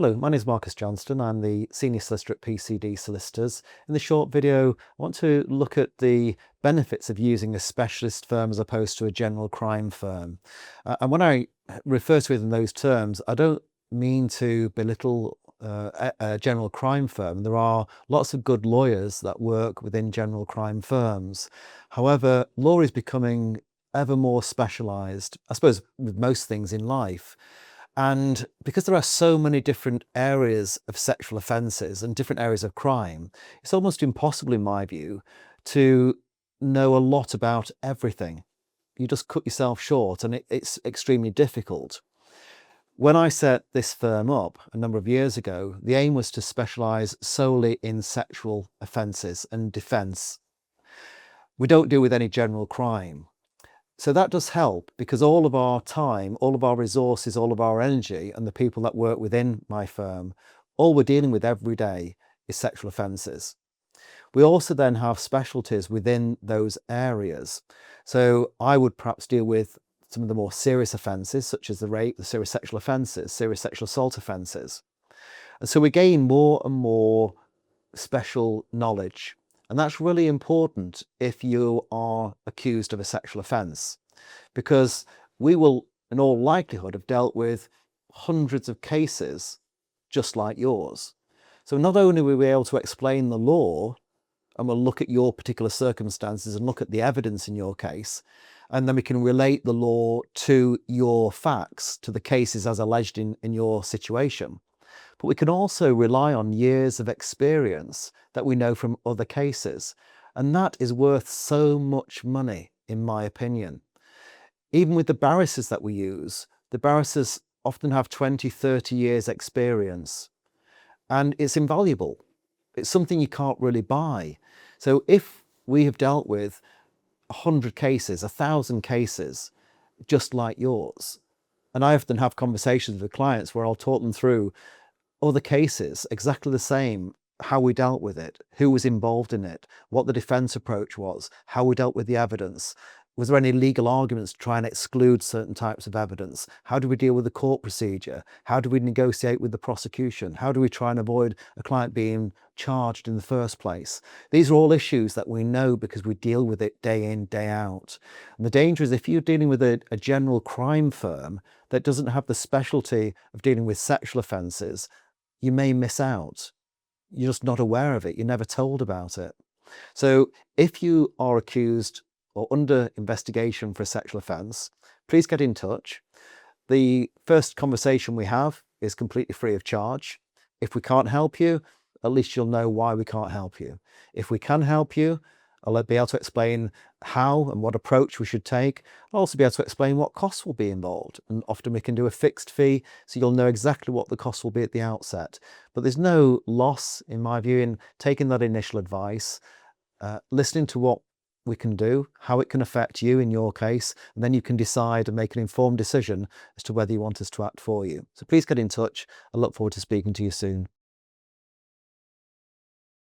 Hello, my name is Marcus Johnston. I'm the Senior Solicitor at PCD Solicitors. In this short video, I want to look at the benefits of using a specialist firm as opposed to a general crime firm. And when I refer to it in those terms, I don't mean to belittle a general crime firm. There are lots of good lawyers that work within general crime firms. However, law is becoming ever more specialised, I suppose, with most things in life. And because there are so many different areas of sexual offences and different areas of crime, it's almost impossible, in my view, to know a lot about everything. You just cut yourself short, and it's extremely difficult. When I set this firm up a number of years ago, the aim was to specialise solely in sexual offences and defence. We don't deal with any general crime. So that does help, because all of our time, all of our resources, all of our energy, and the people that work within my firm, all we're dealing with every day is sexual offences. We also then have specialties within those areas. So I would perhaps deal with some of the more serious offences, such as the rape, the serious sexual offences, serious sexual assault offences. And so we gain more and more special knowledge. And that's really important if you are accused of a sexual offence, because we will, in all likelihood, have dealt with hundreds of cases just like yours. So not only will we be able to explain the law, and we'll look at your particular circumstances and look at the evidence in your case, and then we can relate the law to your facts, to the cases as alleged in your situation. But we can also rely on years of experience that we know from other cases. And that is worth so much money, in my opinion. Even with the barristers that we use, the barristers often have 20, 30 years experience. And it's invaluable. It's something you can't really buy. So if we have dealt with 100 cases, 1,000 cases, just like yours, and I often have conversations with clients where I'll talk them through other cases, exactly the same, how we dealt with it, who was involved in it, what the defence approach was, how we dealt with the evidence. Was there any legal arguments to try and exclude certain types of evidence? How do we deal with the court procedure? How do we negotiate with the prosecution? How do we try and avoid a client being charged in the first place? These are all issues that we know because we deal with it day in, day out. And the danger is if you're dealing with a general crime firm that doesn't have the specialty of dealing with sexual offences, you may miss out. You're just not aware of it. You're never told about it. So if you are accused or under investigation for a sexual offence, please get in touch. The first conversation we have is completely free of charge. If we can't help you, at least you'll know why we can't help you. If we can help you, I'll be able to explain how and what approach we should take. I'll also be able to explain what costs will be involved. And often we can do a fixed fee, so you'll know exactly what the costs will be at the outset. But there's no loss, in my view, in taking that initial advice, listening to what we can do, how it can affect you in your case, and then you can decide and make an informed decision as to whether you want us to act for you. So please get in touch. I look forward to speaking to you soon.